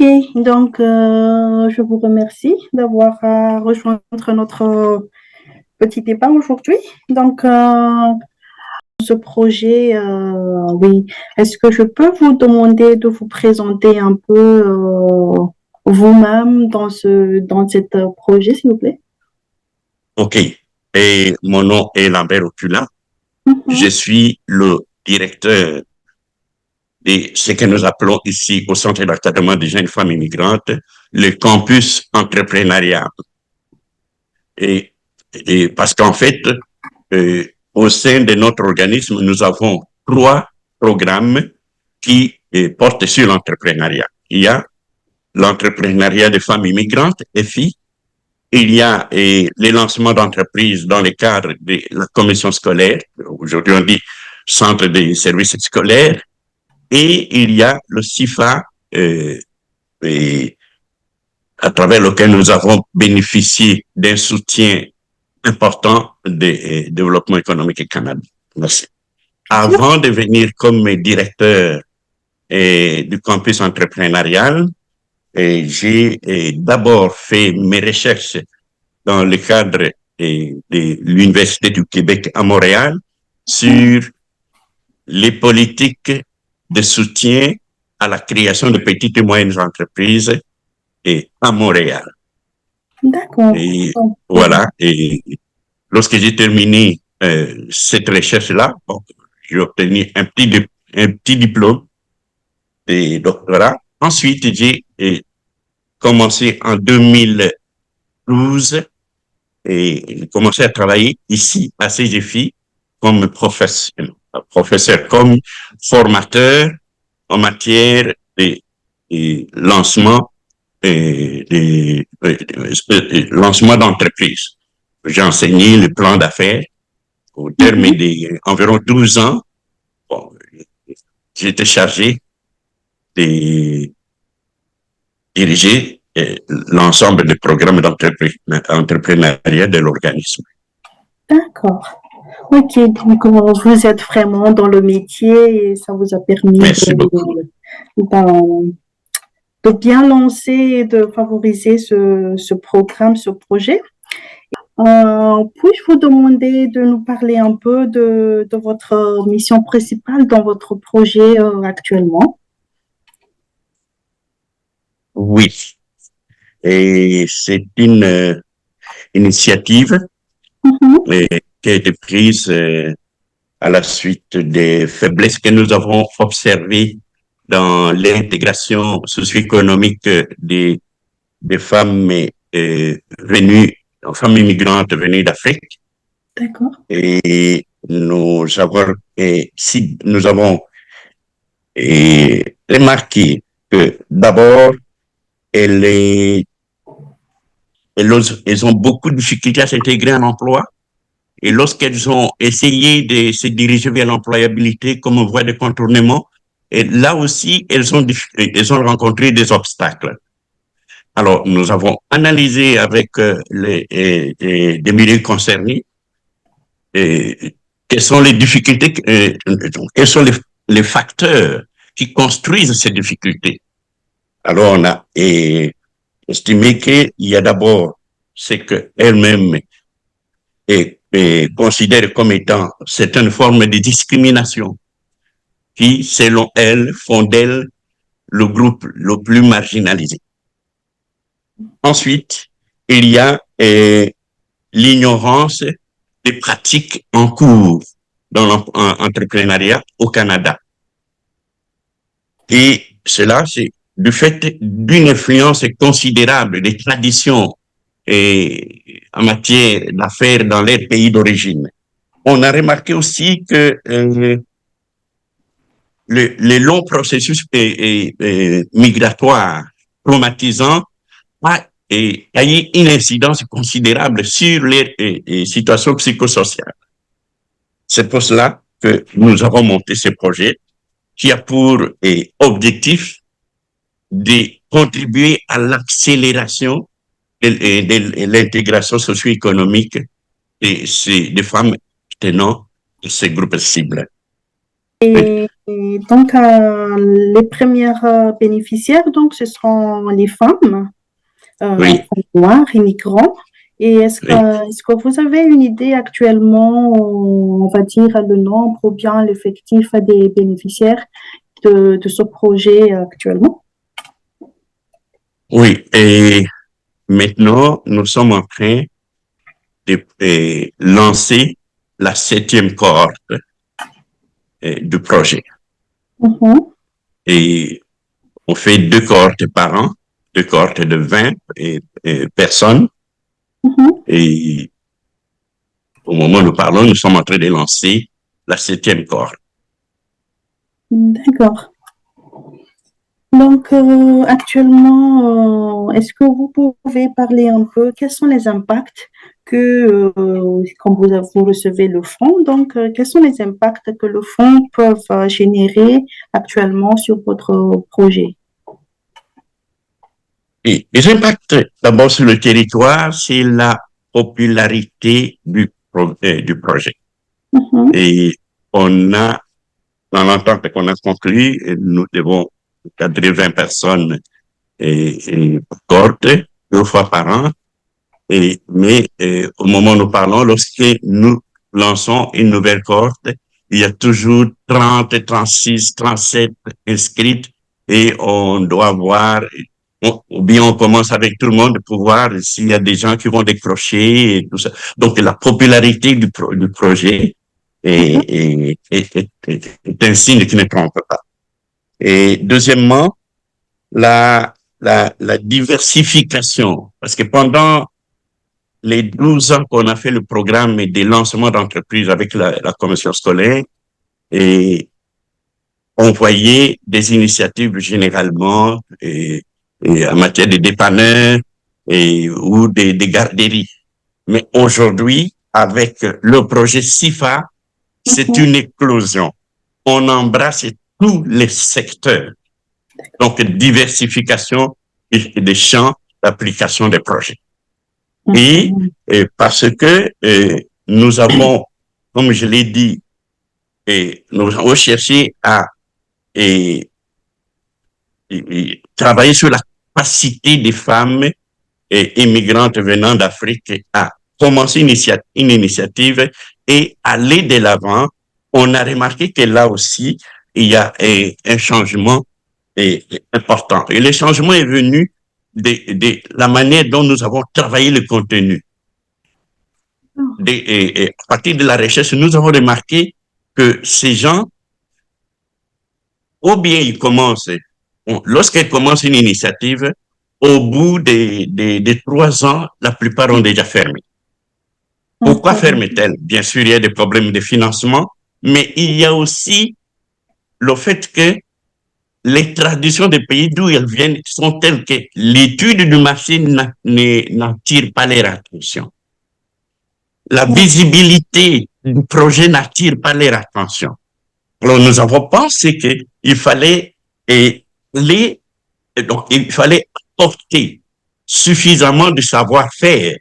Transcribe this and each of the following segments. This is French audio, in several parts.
Ok, donc je vous remercie d'avoir rejoint notre petit débat aujourd'hui. Donc, ce projet, oui, est-ce que je peux vous demander de vous présenter un peu vous-même dans cet projet, s'il vous plaît? OK. Et mon nom est Lambert Ocula. Je Mhm. suis le directeur de ce que nous appelons ici au Centre d'accompagnement des jeunes femmes immigrantes, le campus entrepreneurial. Et, et parce qu'en fait, au sein de notre organisme, nous avons trois programmes qui portent sur l'entrepreneuriat. Il y a l'entrepreneuriat des femmes immigrantes et filles. Il y a les lancements d'entreprises dans le cadre de la commission scolaire. Aujourd'hui, on dit centre des services scolaires. Et il y a le CIFA, et à travers lequel nous avons bénéficié d'un soutien important du développement économique du Canada. Merci. Avant de venir comme directeur du campus entrepreneurial, j'ai d'abord fait mes recherches dans le cadre de l'Université du Québec à Montréal sur les politiques de soutien à la création de petites et moyennes entreprises à Montréal. D'accord. Et voilà, et lorsque j'ai terminé cette recherche-là, bon, j'ai obtenu un petit diplôme de doctorat. Ensuite, j'ai commencé en 2012 et j'ai commencé à travailler ici à CGFI comme professeur, comme formateur en matière de lancement lancement d'entreprise. J'ai enseigné le plan d'affaires au terme Mhm. d'environ 12 ans. Bon, j'étais chargé de diriger l'ensemble des programmes d'entrepreneuriat de l'organisme. D'accord. Ok, donc vous êtes vraiment dans le métier et ça vous a permis Merci beaucoup. de- de bien lancer et de favoriser ce programme, ce projet. Puis-je vous demander de nous parler un peu de votre mission principale dans votre projet actuellement? Oui, et c'est une initiative Mhm. qui a été prise à la suite des faiblesses que nous avons observées dans l'intégration socio-économique des femmes venues, femmes immigrantes venues d'Afrique. D'accord. Et nous avons remarqué que d'abord, elles, elles ont beaucoup de difficultés à s'intégrer en emploi. Et lorsqu'elles ont essayé de se diriger vers l'employabilité comme voie de contournement, et là aussi, elles ont rencontré des obstacles. Alors, nous avons analysé avec des milieux concernés quelles sont les difficultés, quels sont les facteurs qui construisent ces difficultés. Alors, on a estimé qu'il y a d'abord ce qu'elles-mêmes considèrent comme étant certaines formes de discrimination qui, selon elles, font d'elles le groupe le plus marginalisé. Ensuite, il y a l'ignorance des pratiques en cours dans l'entrepreneuriat au Canada. Et cela, c'est du fait d'une influence considérable des traditions en matière d'affaires dans les pays d'origine. On a remarqué aussi que les longs processus migratoires traumatisants a eu une incidence considérable sur les situations psychosociales. C'est pour cela que nous avons monté ce projet qui a pour objectif de contribuer à l'accélération de l'intégration socio-économique des femmes tenant de ces groupes cibles. Et donc, les premières bénéficiaires, donc, ce seront les femmes, Oui, femmes noires, immigrants. Et oui. est-ce que vous avez une idée actuellement, on va dire, le nombre ou bien l'effectif des bénéficiaires de ce projet actuellement? Oui, et maintenant, nous sommes en train de lancer la 7e cohorte du projet. Mhm, Et on fait 2 cohortes par an, 2 cohortes de 20 personnes. mhm. Et au moment où nous parlons, nous sommes en train de lancer la 7e cohorte. D'accord. Donc, actuellement, est-ce que vous pouvez parler un peu, quels sont les impacts que, quand vous recevez le fonds, donc, quels sont les impacts que le fonds peut générer actuellement sur votre projet? Et les impacts, d'abord sur le territoire, c'est la popularité du projet. Mhm, Et on a, dans l'entente qu'on a conclue, nous devons cadrer 20 personnes et cohorte 2 fois par an. Mais au moment où nous parlons, lorsque nous lançons une nouvelle cohorte, il y a toujours 30, 36, 37 inscrites et on doit voir, ou bien on commence avec tout le monde pour voir s'il y a des gens qui vont décrocher et tout ça. Donc la popularité du projet mhm, est un signe qui ne trompe pas. Et deuxièmement, la diversification, parce que pendant les 12 ans qu'on a fait le programme de lancement d'entreprise avec la commission scolaire, et on voyait des initiatives généralement en matière de dépanneurs ou des garderies. Mais aujourd'hui, avec le projet SIFA, c'est mhm, une éclosion. On embrasse tous les secteurs. Donc, diversification des champs d'application des projets. Et, mhm. parce que nous avons, comme je l'ai dit, nous avons cherché à et, travailler sur la capacité des femmes immigrantes venant d'Afrique à commencer une initiative et aller de l'avant. On a remarqué que là aussi, il y a un changement important. Et le changement est venu de la manière dont nous avons travaillé le contenu. À partir de la recherche, nous avons remarqué que ces gens, ou bien ils commencent, lorsqu'ils commencent une initiative, au bout de 3 ans, la plupart ont déjà fermé. Pourquoi Mhm, ferment-elles? Bien sûr, il y a des problèmes de financement, mais il y a aussi le fait que les traditions des pays d'où elles viennent sont telles que l'étude du marché n'attire pas leur attention. La visibilité du projet n'attire pas leur attention. Alors, nous avons pensé qu'il fallait, donc, il fallait apporter suffisamment de savoir-faire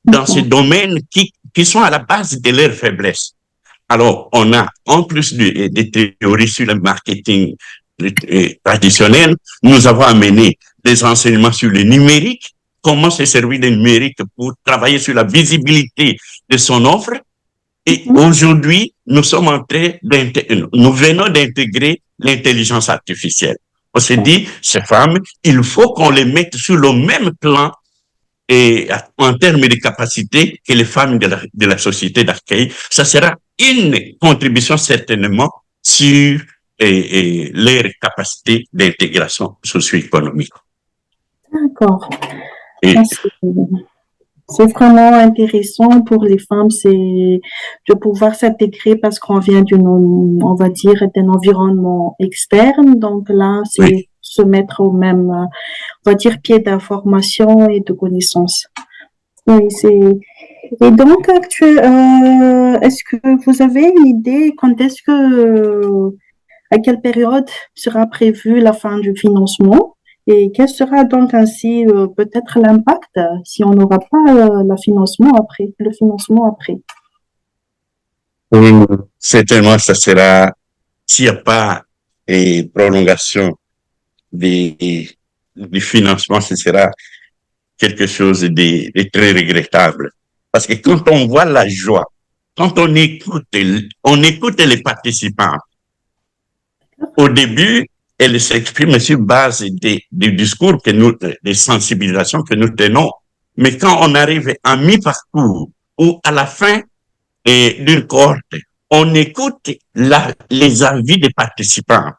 dans ces mhm. domaines qui sont à la base de leurs faiblesses. Alors, on a, en plus des théories sur le marketing traditionnel, nous avons amené des enseignements sur le numérique, comment se servir du numérique pour travailler sur la visibilité de son offre. Et Mhm. aujourd'hui, nous sommes en train nous venons d'intégrer l'intelligence artificielle. On s'est dit, ces femmes, il faut qu'on les mette sur le même plan et en termes de capacité que les femmes de la société d'accueil. Ça sera une contribution certainement sur leur capacité d'intégration socio-économique. D'accord. Ah, Et c'est vraiment intéressant pour les femmes, c'est de pouvoir s'intégrer parce qu'on vient on va dire, d'un environnement externe. Donc là, oui, c'est se mettre au même, on va dire, pied d'information et de connaissances. Oui, et donc, est-ce que vous avez une idée quand est-ce que, à quelle période sera prévue la fin du financement? Et quel sera donc ainsi peut-être l'impact si on n'aura pas le financement après? certainement, ça sera, s'il n'y a pas et prolongation du financement, ce sera quelque chose de très regrettable. Parce que quand on voit la joie, quand on écoute les participants, au début, elles s'expriment sur base des discours des sensibilisations que nous tenons. Mais quand on arrive à mi-parcours ou à la fin d'une cohorte, on écoute les avis des participants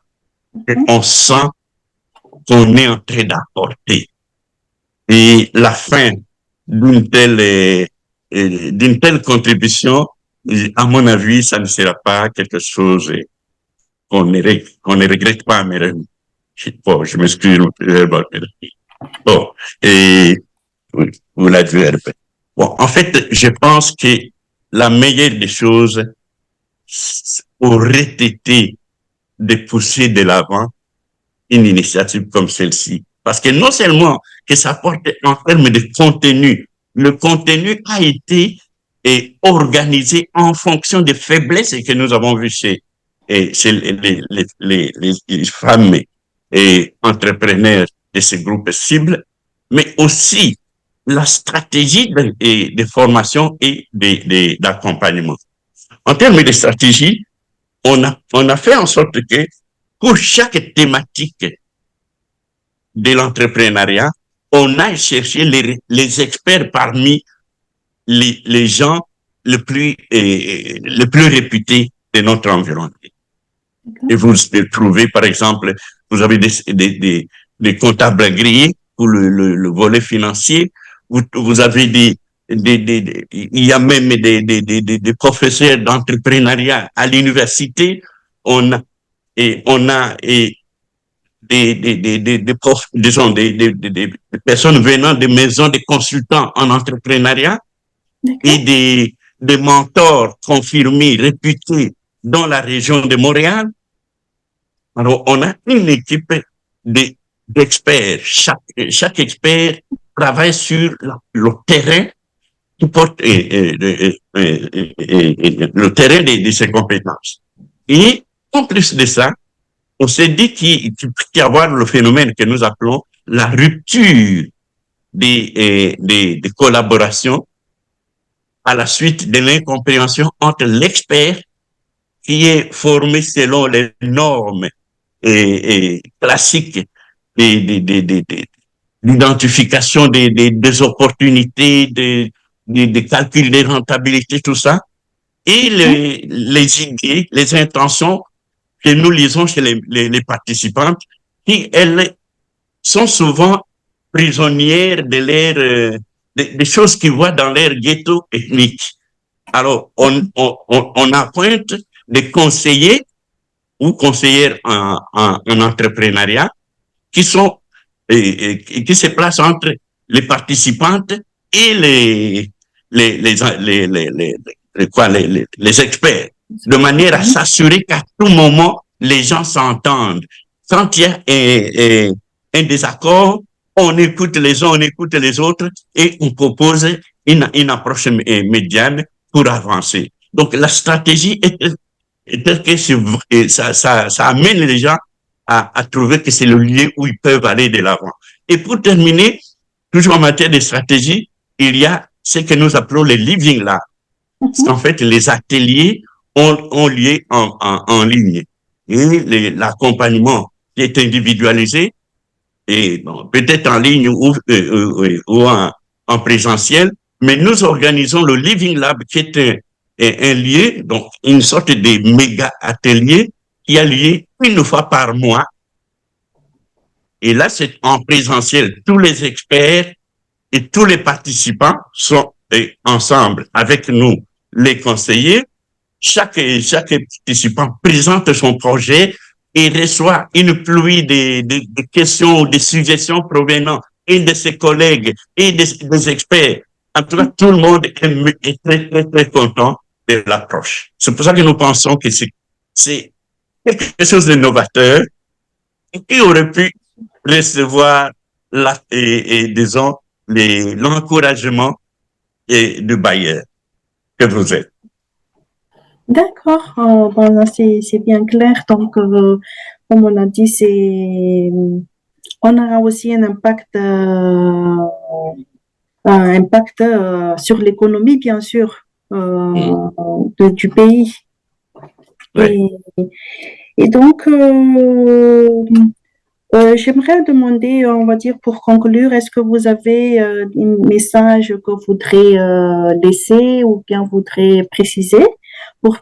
et on sent qu'on est en train d'apporter. Et la fin d'une telle contribution, à mon avis, ça ne sera pas quelque chose qu'on ne regrette pas, mais bon, je m'excuse. Bon, et vous l'avez vu, Herbert. Bon, en fait, je pense que la meilleure des choses aurait été de pousser de l'avant une initiative comme celle-ci. Parce que non seulement que ça porte en termes de contenu, le contenu a été organisé en fonction des faiblesses que nous avons vues chez les femmes et entrepreneurs de ces groupes cibles, mais aussi la stratégie de formation et d'accompagnement. En termes de stratégie, on a fait en sorte que pour chaque thématique de l'entrepreneuriat, on a cherché les experts parmi les gens les plus réputés de notre environnement. Et vous trouvez, par exemple, vous avez des comptables agréés pour le volet financier, vous avez il y a même des professeurs d'entrepreneuriat à l'université, on a des personnes venant des maisons de consultants en entrepreneuriat et des mentors confirmés, réputés dans la région de Montréal. Alors, on a une équipe d'experts. Chaque expert travaille sur le terrain qui porte le terrain de ses compétences. Et en plus de ça, on s'est dit qu'il peut y avoir le phénomène que nous appelons la rupture des collaborations à la suite de l'incompréhension entre l'expert qui est formé selon les normes classiques l'identification des opportunités, des calculs de rentabilité, tout ça, et les idées, les intentions que nous lisons chez les participantes, qui, elles, sont souvent prisonnières des choses qu'ils voient dans leur ghetto ethnique. Alors, on appointe des conseillers ou conseillères en entrepreneuriat qui sont qui se placent entre les participantes et les experts, de manière à s'assurer qu'à tout moment, les gens s'entendent. Quand il y a un désaccord, on écoute les uns, on écoute les autres et on propose une approche médiane pour avancer. Donc, la stratégie est telle que ça amène les gens à trouver que c'est le lieu où ils peuvent aller de l'avant. Et pour terminer, toujours en matière de stratégie, il y a ce que nous appelons les living labs. En fait, les ateliers ont lieu en ligne. Et l'accompagnement qui est individualisé, et bon, peut-être en ligne ou en présentiel, mais nous organisons le Living Lab qui est un lieu, donc une sorte de méga atelier qui a lieu une fois par mois. Et là, c'est en présentiel. Tous les experts et tous les participants sont ensemble avec nous, les conseillers. Chaque participant présente son projet et reçoit une pluie de questions, de suggestions provenant et de ses collègues et des experts. En tout cas, tout le monde est très, très, très content de l'approche. C'est pour ça que nous pensons que c'est quelque chose de novateur qui aurait pu recevoir disons, l'encouragement de Bayer que vous êtes. D'accord, bon, c'est bien clair. Donc, comme on a dit, on aura aussi un impact sur l'économie, bien sûr, du pays. Ouais. Et donc, j'aimerais demander, on va dire pour conclure, est-ce que vous avez un message que vous voudrez laisser ou bien voudrez préciser pour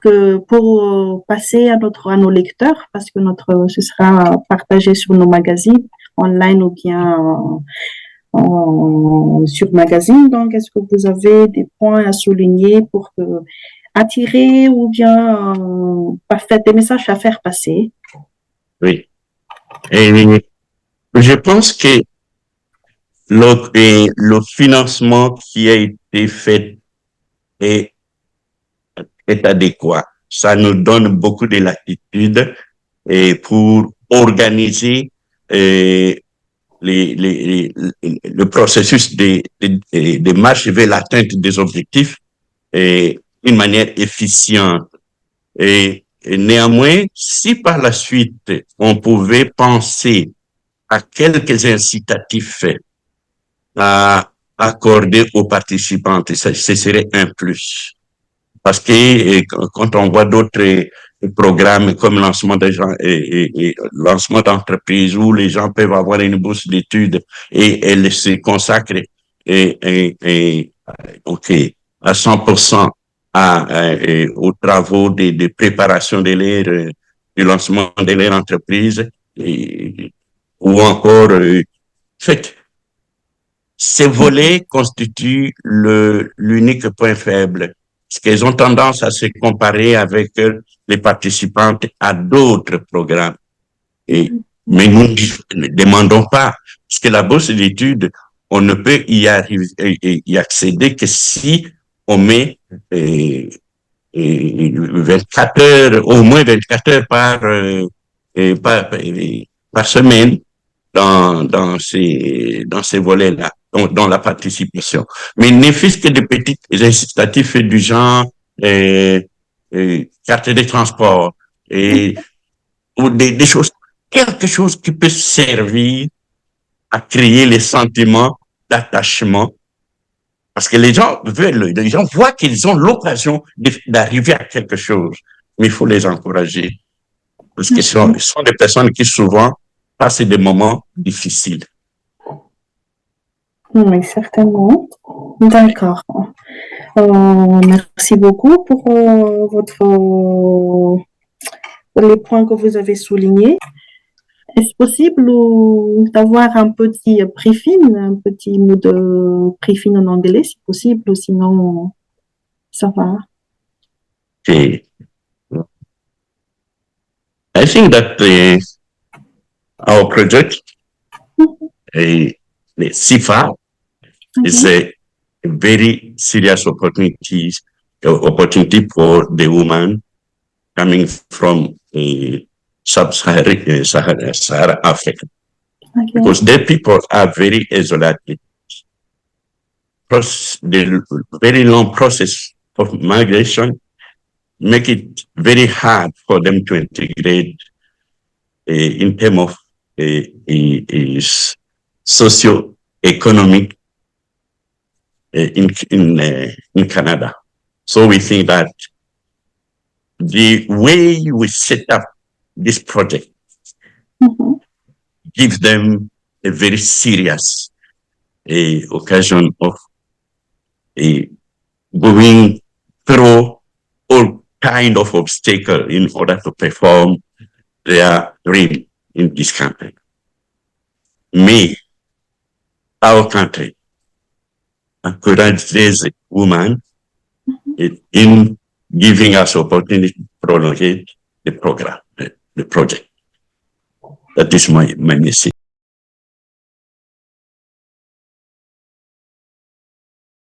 passer à nos lecteurs, parce que ce sera partagé sur nos magazines online ou bien sur magazine. Donc, est-ce que vous avez des points à souligner pour attirer ou bien des messages à faire passer? Oui. Et je pense que le financement qui a été fait est, est adéquat. Ça nous donne beaucoup de latitude et pour organiser euh, le processus de marche vers l'atteinte des objectifs d'une manière efficiente. Et néanmoins, si par la suite on pouvait penser à quelques incitatifs à accorder aux participantes, ce serait un plus. Parce que quand on voit d'autres programmes comme lancement des gens et lancement d'entreprises où les gens peuvent avoir une bourse d'études et elles se consacrent okay, à 100% aux travaux de préparation de du lancement de leur entreprise ou encore fait ces volets constituent l'unique point faible, parce qu'ils ont tendance à se comparer avec les participantes à d'autres programmes. Mais nous ne demandons pas, parce que la bourse d'études, on ne peut y accéder que si on met 24 heures, au moins 24 heures par semaine dans ces volets-là, dans la participation. Mais ne fût-ce que de petits incitatifs du genre carte de transport ou des choses, quelque chose qui peut servir à créer les sentiments d'attachement. Parce que les gens voient qu'ils ont l'occasion d'arriver à quelque chose. Mais il faut les encourager. Parce que ce sont des personnes qui souvent passent des moments difficiles. Oui, certainement. D'accord. Merci beaucoup pour les points que vous avez soulignés. Est-ce possible d'avoir un petit briefing, un petit mot de briefing en anglais, si possible, ou sinon ça va? Okay. I think that our project, the CIFA, is a very serious opportunity for the woman coming from sub-Saharan Africa. Because their people are very isolated. The very long process of migration make it very hard for them to integrate in terms of socio-economic in Canada. So we think that the way we set up this project gives them a very serious occasion of going through all kind of obstacle in order to perform their dream in this country. Me, our country, encourages women in giving us opportunity to prolongate the program, the project. That is my message.